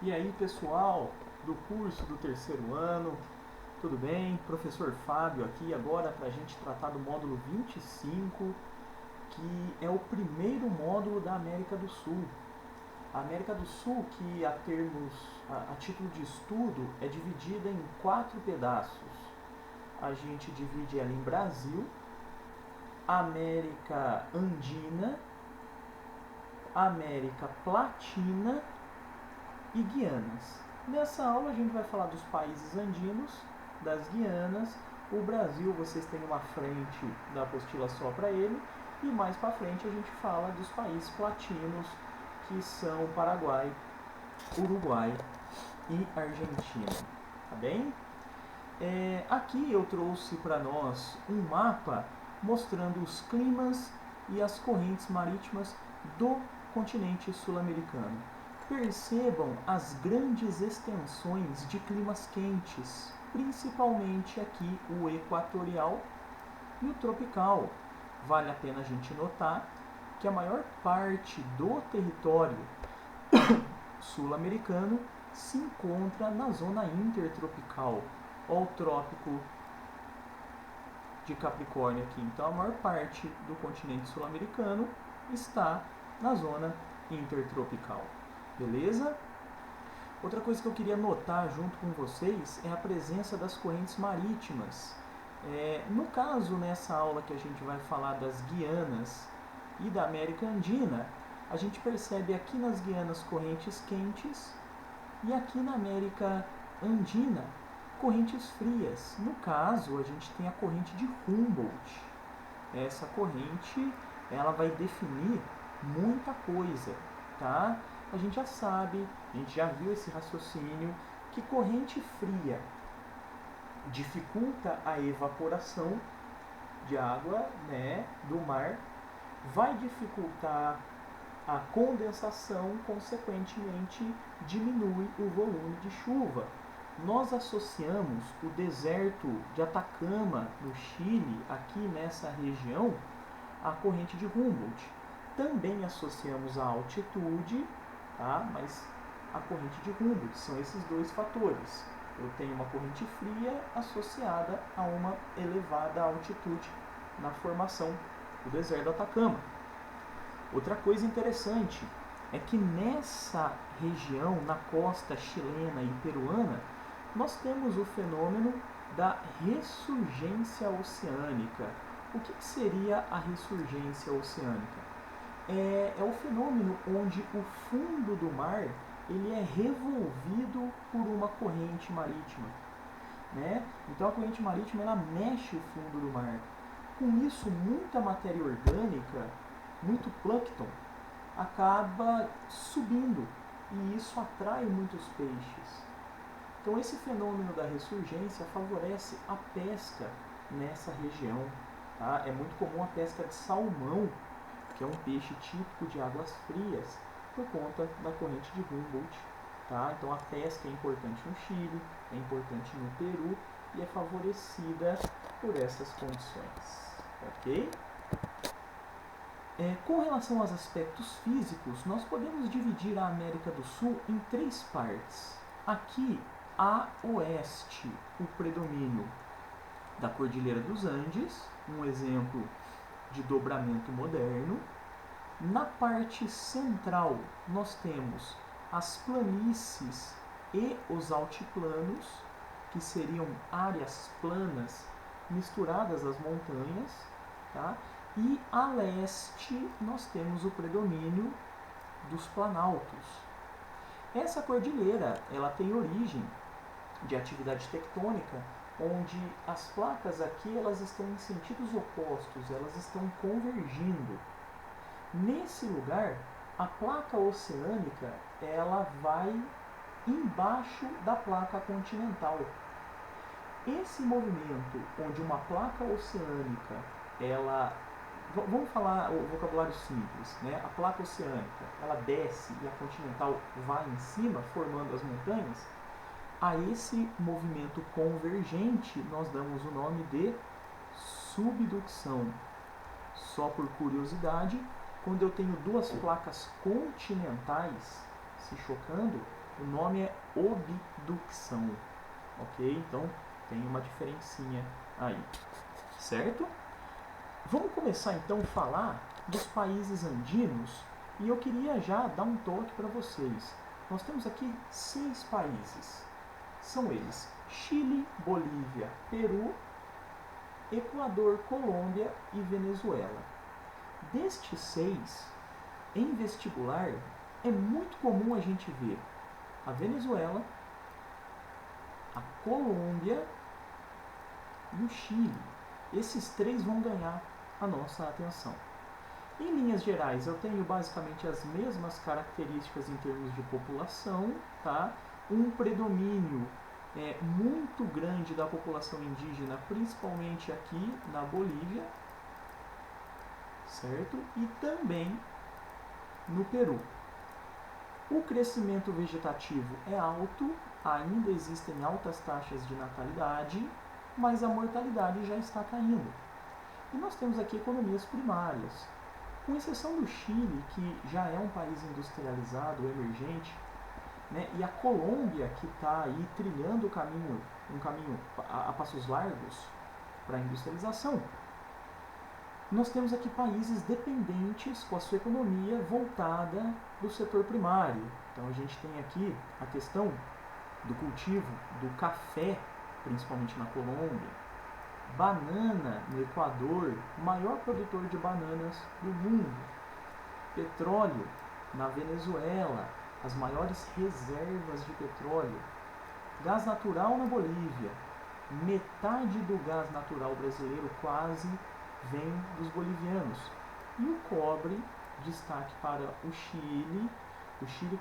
E aí, pessoal do curso do terceiro ano, tudo bem? Professor Fábio aqui agora para a gente tratar do módulo 25, que é o primeiro módulo da América do Sul. A América do Sul, que a título de estudo, é dividida em 4 pedaços. A gente divide ela em Brasil, América Andina, América Platina e Guianas. Nessa aula a gente vai falar dos países andinos, das Guianas. O Brasil, vocês têm uma frente da apostila só para ele, e mais para frente a gente fala dos países platinos, que são Paraguai, Uruguai e Argentina. Tá bem? Aqui eu trouxe para nós um mapa mostrando os climas e as correntes marítimas do continente sul-americano. Percebam as grandes extensões de climas quentes, principalmente aqui o equatorial e o tropical. Vale a pena a gente notar que a maior parte do território sul-americano se encontra na zona intertropical, ou trópico de Capricórnio aqui. Então a maior parte do continente sul-americano está na zona intertropical. Beleza? Outra coisa que eu queria notar junto com vocês é a presença das correntes marítimas. No caso, nessa aula que a gente vai falar das Guianas e da América Andina, a gente percebe aqui nas Guianas correntes quentes e aqui na América Andina correntes frias. No caso, a gente tem a corrente de Humboldt. Essa corrente, ela vai definir muita coisa, tá? A gente já sabe, a gente já viu esse raciocínio, que corrente fria dificulta a evaporação de água, né, do mar, vai dificultar a condensação, consequentemente diminui o volume de chuva. Nós associamos o deserto de Atacama, no Chile, aqui nessa região, à corrente de Humboldt. Também associamos a altitude, tá? Mas a corrente de Humboldt, são esses dois fatores. Eu tenho uma corrente fria associada a uma elevada altitude na formação do deserto do Atacama. Outra coisa interessante é que nessa região, na costa chilena e peruana, nós temos o fenômeno da ressurgência oceânica. O que seria a ressurgência oceânica? É o fenômeno onde o fundo do mar ele é revolvido por uma corrente marítima, né? Então a corrente marítima ela mexe o fundo do mar. Com isso, muita matéria orgânica, muito plâncton, acaba subindo e isso atrai muitos peixes. Então esse fenômeno da ressurgência favorece a pesca nessa região. Tá? É muito comum a pesca de salmão, que é um peixe típico de águas frias, por conta da corrente de Humboldt. Tá? Então a pesca é importante no Chile, é importante no Peru e é favorecida por essas condições. Ok? Com relação aos aspectos físicos, nós podemos dividir a América do Sul em 3 partes. Aqui, a oeste, o predomínio da Cordilheira dos Andes, um exemplo de dobramento moderno. Na parte central, nós temos as planícies e os altiplanos, que seriam áreas planas misturadas às montanhas, tá? E a leste, nós temos o predomínio dos planaltos. Essa cordilheira, ela tem origem de atividade tectônica, onde as placas aqui elas estão em sentidos opostos, elas estão convergindo. Nesse lugar, a placa oceânica ela vai embaixo da placa continental. Esse movimento, onde uma placa oceânica, vamos falar o vocabulário simples, né? A placa oceânica, ela desce e a continental vai em cima, formando as montanhas. A esse movimento convergente, nós damos o nome de subducção. Só por curiosidade, quando eu tenho duas placas continentais se chocando, O nome é obducção, ok? Então tem uma diferencinha aí, certo? Vamos começar então a falar dos países andinos e eu queria já dar um toque para vocês. Nós temos aqui 6 países. São eles: Chile, Bolívia, Peru, Equador, Colômbia e Venezuela. Destes 6, em vestibular, é muito comum a gente ver a Venezuela, a Colômbia e o Chile. Esses 3 vão ganhar a nossa atenção. Em linhas gerais, eu tenho basicamente as mesmas características em termos de população, tá? Um predomínio muito grande da população indígena, principalmente aqui na Bolívia, certo? E também no Peru. O crescimento vegetativo é alto, ainda existem altas taxas de natalidade, mas a mortalidade já está caindo. E nós temos aqui economias primárias. Com exceção do Chile, que já é um país industrializado, emergente, né, e a Colômbia, que está aí trilhando um caminho a passos largos para a industrialização, nós temos aqui países dependentes com a sua economia voltada do setor primário. Então a gente tem aqui a questão do cultivo do café, principalmente na Colômbia, banana no Equador, maior produtor de bananas do mundo, petróleo na Venezuela, as maiores reservas de petróleo, gás natural na Bolívia, metade do gás natural brasileiro quase vem dos bolivianos, e o cobre, destaque para o Chile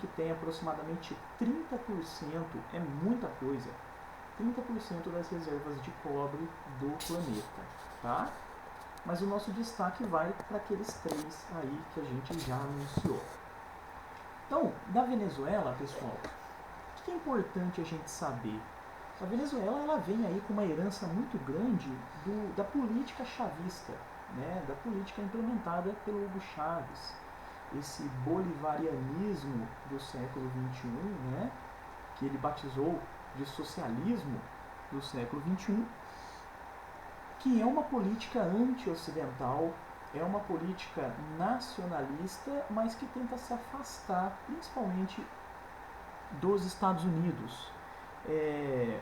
que tem aproximadamente 30%, é muita coisa, 30% das reservas de cobre do planeta, tá? Mas o nosso destaque vai para aqueles 3 aí que a gente já anunciou. Então, da Venezuela, pessoal, o que é importante a gente saber? A Venezuela ela vem aí com uma herança muito grande da política chavista, né? Da política implementada pelo Hugo Chávez, esse bolivarianismo do século XXI, né? Que ele batizou de socialismo do século XXI, que é uma política anti-ocidental, é uma política nacionalista, mas que tenta se afastar principalmente dos Estados Unidos.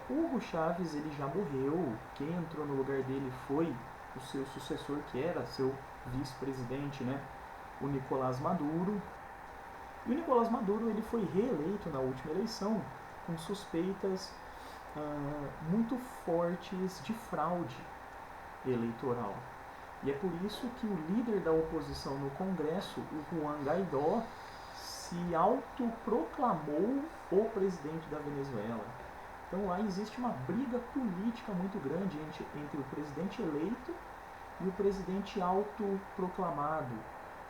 Hugo Chávez ele já morreu, quem entrou no lugar dele foi o seu sucessor, que era seu vice-presidente, né, o Nicolás Maduro. E o Nicolás Maduro ele foi reeleito na última eleição com suspeitas muito fortes de fraude eleitoral. E é por isso que o líder da oposição no Congresso, o Juan Guaidó, se autoproclamou o presidente da Venezuela. Então lá existe uma briga política muito grande entre o presidente eleito e o presidente autoproclamado.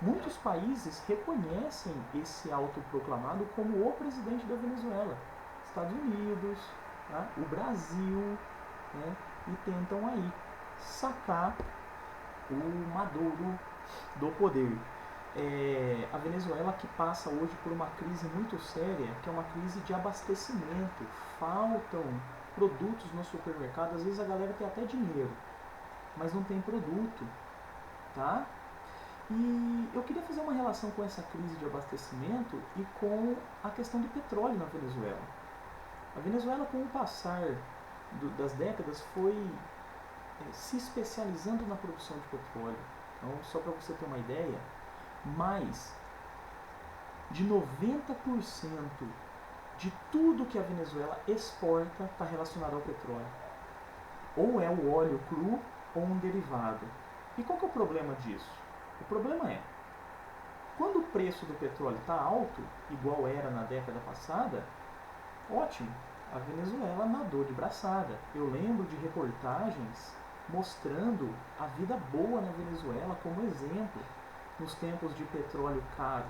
Muitos países reconhecem esse autoproclamado como o presidente da Venezuela. Estados Unidos, tá? O Brasil, né? E tentam aí sacar o Maduro do poder. A Venezuela que passa hoje por uma crise muito séria, que é uma crise de abastecimento. Faltam produtos no supermercado, às vezes a galera tem até dinheiro, mas não tem produto, tá? E eu queria fazer uma relação com essa crise de abastecimento e com a questão do petróleo na Venezuela. A Venezuela, com o passar das décadas, foi se especializando na produção de petróleo. Então, só para você ter uma ideia, mais de 90% de tudo que a Venezuela exporta está relacionado ao petróleo. Ou é o óleo cru ou um derivado. E qual que é o problema disso? O problema é, quando o preço do petróleo está alto, igual era na década passada, ótimo, a Venezuela nadou de braçada. Eu lembro de reportagens mostrando a vida boa na Venezuela como exemplo nos tempos de petróleo caro.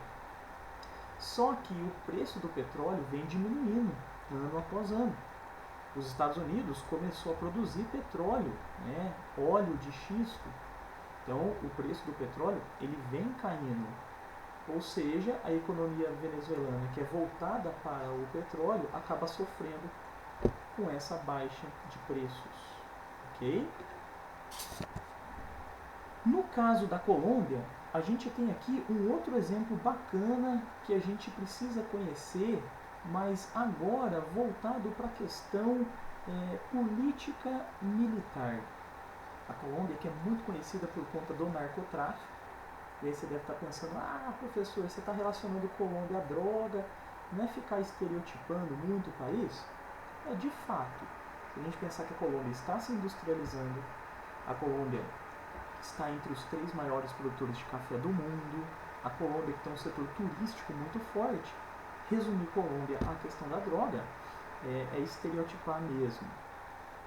Só que o preço do petróleo vem diminuindo ano após ano. Os Estados Unidos começou a produzir petróleo, né, óleo de xisto. Então o preço do petróleo ele vem caindo. Ou seja, a economia venezuelana, que é voltada para o petróleo, acaba sofrendo com essa baixa de preços. Ok? No caso da Colômbia, a gente tem aqui um outro exemplo bacana que a gente precisa conhecer, mas agora voltado para a questão política militar. A Colômbia, que é muito conhecida por conta do narcotráfico, e aí você deve estar pensando, professor, você está relacionando Colômbia à droga, não é ficar estereotipando muito o país? De fato, se a gente pensar que a Colômbia está se industrializando, a Colômbia está entre os 3 maiores produtores de café do mundo, a Colômbia que tem um setor turístico muito forte, resumir Colômbia à questão da droga é estereotipar mesmo.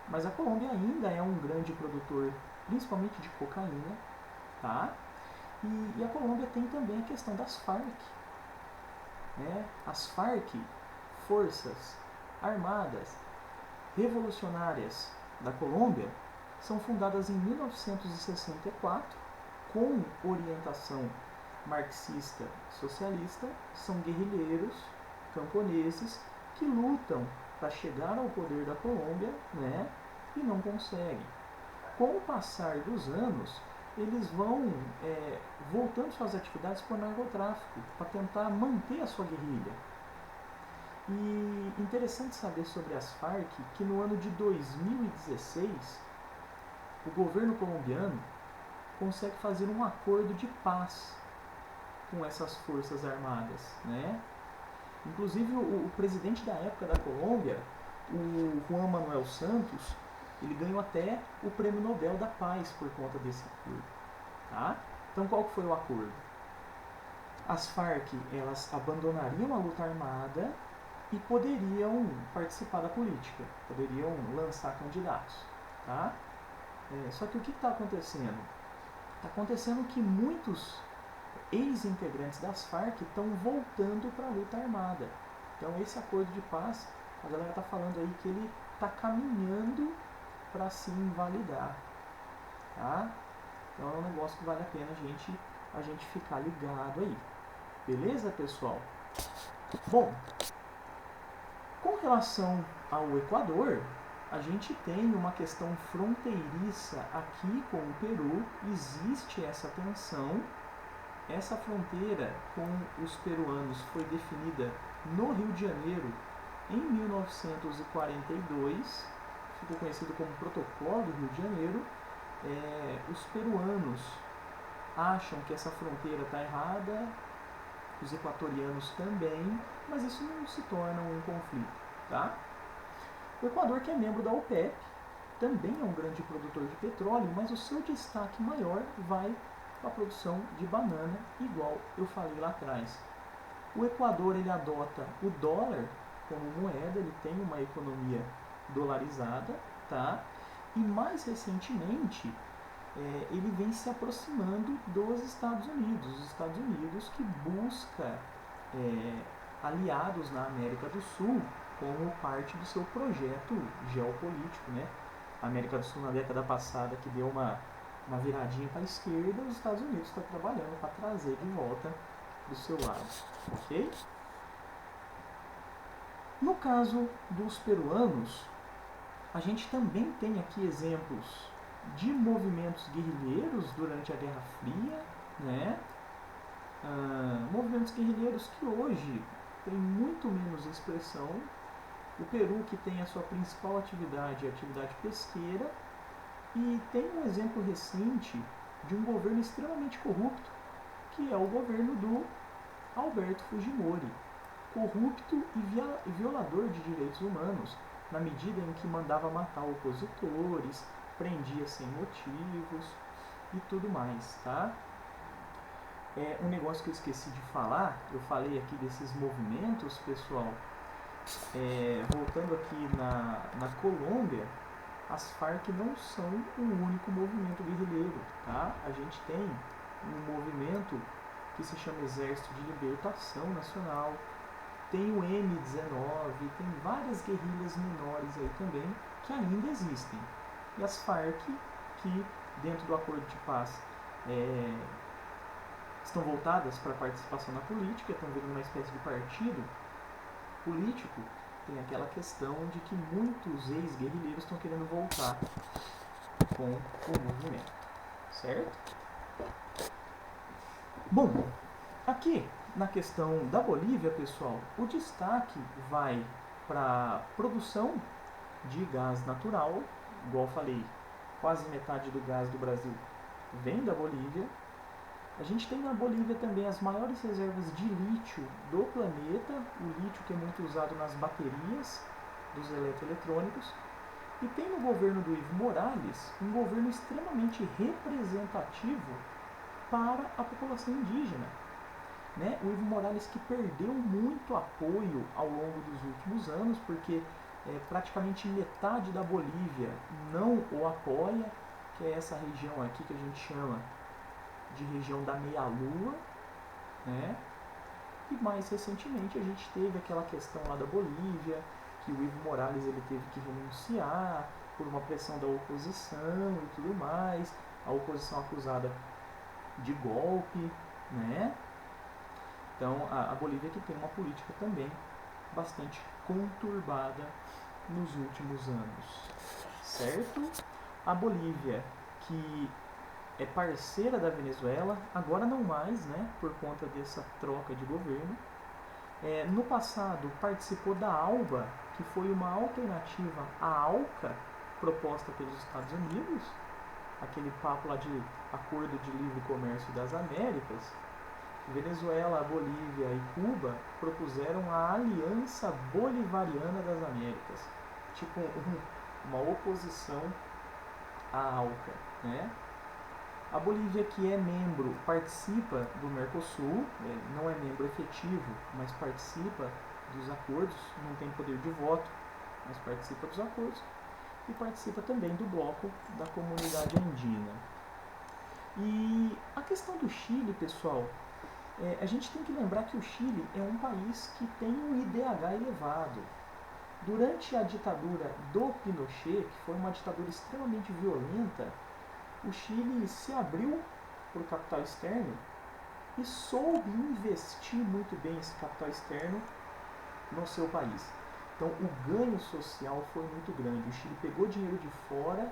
Mas a Colômbia ainda é um grande produtor, principalmente de cocaína, tá? E a Colômbia tem também a questão das Farc. Né? As Farc, Forças Armadas Revolucionárias da Colômbia, são fundadas em 1964 com orientação marxista-socialista. São guerrilheiros camponeses que lutam para chegar ao poder da Colômbia, né, e não conseguem. Com o passar dos anos, eles vão voltando suas atividades para o narcotráfico, para tentar manter a sua guerrilha. E interessante saber sobre as Farc que no ano de 2016, o governo colombiano consegue fazer um acordo de paz com essas forças armadas, né? Inclusive o presidente da época da Colômbia, o Juan Manuel Santos, ele ganhou até o Prêmio Nobel da Paz por conta desse acordo. Tá? Então qual foi o acordo? As Farc, elas abandonariam a luta armada e poderiam participar da política, poderiam lançar candidatos. Tá? Só que o que está acontecendo? Está acontecendo que muitos ex-integrantes das Farc estão voltando para a luta armada. Então esse acordo de paz, a galera está falando aí que ele está caminhando para se invalidar. Tá? Então é um negócio que vale a pena a gente ficar ligado aí. Beleza, pessoal? Bom, com relação ao Equador, a gente tem uma questão fronteiriça aqui com o Peru, existe essa tensão. Essa fronteira com os peruanos foi definida no Rio de Janeiro em 1942, ficou conhecido como Protocolo do Rio de Janeiro. Os peruanos acham que essa fronteira está errada, os equatorianos também, mas isso não se torna um conflito. Tá? O Equador, que é membro da OPEP, também é um grande produtor de petróleo, mas o seu destaque maior vai para a produção de banana, igual eu falei lá atrás. O Equador, ele adota o dólar como moeda, ele tem uma economia dolarizada, tá? E mais recentemente, ele vem se aproximando dos Estados Unidos. Os Estados Unidos que busca aliados na América do Sul como parte do seu projeto geopolítico, né? A América do Sul na década passada que deu uma viradinha para a esquerda, os Estados Unidos estão trabalhando para trazer de volta do seu lado, ok? No caso dos peruanos, a gente também tem aqui exemplos de movimentos guerrilheiros durante a Guerra Fria, né? Movimentos guerrilheiros que hoje têm muito menos expressão. O Peru, que tem a sua principal atividade, a atividade pesqueira, e tem um exemplo recente de um governo extremamente corrupto, que é o governo do Alberto Fujimori. Corrupto e violador de direitos humanos, na medida em que mandava matar opositores, prendia sem motivos e tudo mais, tá? Um negócio que eu esqueci de falar, eu falei aqui desses movimentos, pessoal, voltando aqui na Colômbia, as Farc não são o único movimento guerrilheiro, tá? A gente tem um movimento que se chama Exército de Libertação Nacional, tem o M19, tem várias guerrilhas menores aí também que ainda existem. E as Farc, que dentro do acordo de paz estão voltadas para a participação na política, estão virando uma espécie de partido político. Tem aquela questão de que muitos ex-guerrilheiros estão querendo voltar com o movimento, certo? Bom, aqui na questão da Bolívia, pessoal, o destaque vai para a produção de gás natural, igual eu falei, quase metade do gás do Brasil vem da Bolívia. A gente tem na Bolívia também as maiores reservas de lítio do planeta, o lítio que é muito usado nas baterias dos eletroeletrônicos. E tem no governo do Evo Morales um governo extremamente representativo para a população indígena. Né? O Evo Morales que perdeu muito apoio ao longo dos últimos anos, porque praticamente metade da Bolívia não o apoia, que é essa região aqui que a gente chama de região da meia-lua, né? E mais recentemente a gente teve aquela questão lá da Bolívia, que o Evo Morales ele teve que renunciar por uma pressão da oposição e tudo mais, a oposição acusada de golpe, né? Então a Bolívia que tem uma política também bastante conturbada nos últimos anos, certo? A Bolívia que é parceira da Venezuela, agora não mais, né, por conta dessa troca de governo. No passado participou da ALBA, que foi uma alternativa à ALCA proposta pelos Estados Unidos, aquele papo lá de Acordo de Livre Comércio das Américas. Venezuela, Bolívia e Cuba propuseram a Aliança Bolivariana das Américas, tipo uma oposição à ALCA, né? A Bolívia, que é membro, participa do Mercosul, não é membro efetivo, mas participa dos acordos, não tem poder de voto, mas participa dos acordos, e participa também do bloco da comunidade andina. E a questão do Chile, pessoal, a gente tem que lembrar que o Chile é um país que tem um IDH elevado. Durante a ditadura do Pinochet, que foi uma ditadura extremamente violenta, o Chile se abriu para o capital externo e soube investir muito bem esse capital externo no seu país. Então o ganho social foi muito grande. O Chile pegou dinheiro de fora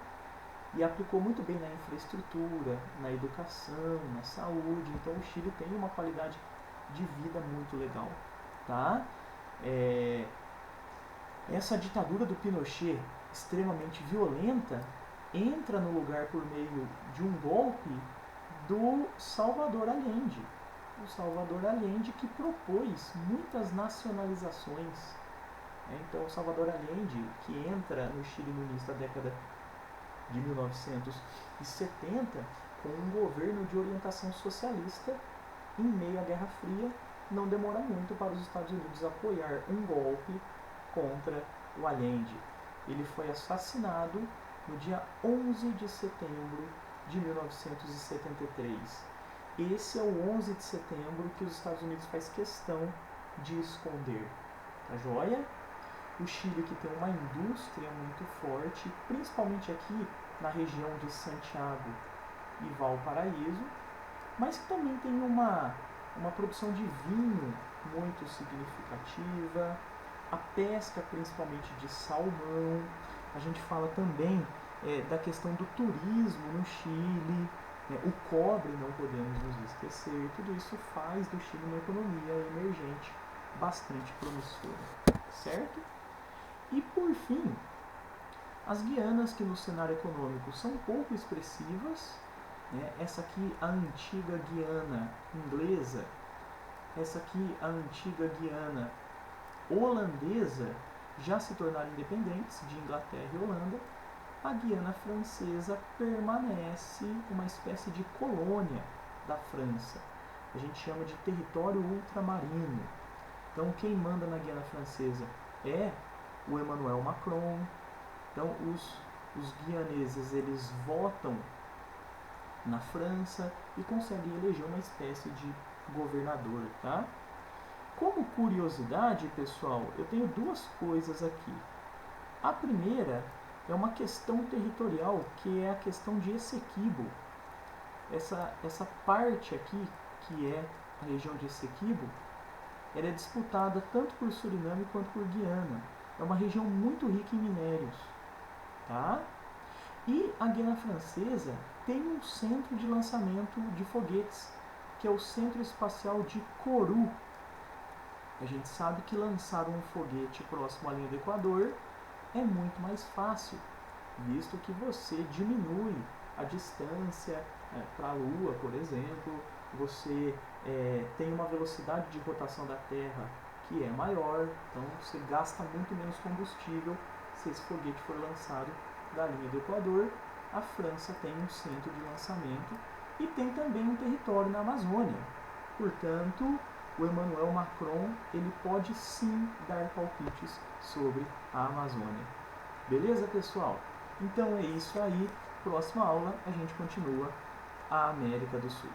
e aplicou muito bem na infraestrutura, na educação, na saúde. Então o Chile tem uma qualidade de vida muito legal. Tá? Essa ditadura do Pinochet, extremamente violenta, entra no lugar por meio de um golpe do Salvador Allende. O Salvador Allende que propôs muitas nacionalizações. Então o Salvador Allende, que entra no Chile no início da década de 1970, com um governo de orientação socialista, em meio à Guerra Fria, não demora muito para os Estados Unidos apoiar um golpe contra o Allende. Ele foi assassinado no dia 11 de setembro de 1973. Esse é o 11 de setembro que os Estados Unidos faz questão de esconder. Tá joia? O Chile que tem uma indústria muito forte, principalmente aqui na região de Santiago e Valparaíso, mas que também tem uma produção de vinho muito significativa, a pesca principalmente de salmão. A gente fala também da questão do turismo no Chile, o cobre não podemos nos esquecer. Tudo isso faz do Chile uma economia emergente bastante promissora, certo? E por fim, as Guianas, que no cenário econômico são pouco expressivas, essa aqui a antiga Guiana inglesa, essa aqui a antiga Guiana holandesa, já se tornaram independentes de Inglaterra e Holanda. A Guiana francesa permanece uma espécie de colônia da França. A gente chama de território ultramarino. Então quem manda na Guiana francesa é o Emmanuel Macron. Então os guianeses eles votam na França e conseguem eleger uma espécie de governador, tá? Como curiosidade, pessoal, eu tenho duas coisas aqui. A primeira é uma questão territorial, que é a questão de Essequibo. Essa parte aqui que é a região de Essequibo, ela é disputada tanto por Suriname quanto por Guiana. É uma região muito rica em minérios. Tá? E a Guiana Francesa tem um centro de lançamento de foguetes, que é o Centro Espacial de Kourou. A gente sabe que lançar um foguete próximo à linha do Equador é muito mais fácil, visto que você diminui a distância para a Lua, por exemplo, você tem uma velocidade de rotação da Terra que é maior, então você gasta muito menos combustível se esse foguete for lançado da linha do Equador. A França tem um centro de lançamento e tem também um território na Amazônia. Portanto, o Emmanuel Macron ele pode sim dar palpites sobre a Amazônia. Beleza, pessoal? Então é isso aí. Próxima aula a gente continua a América do Sul.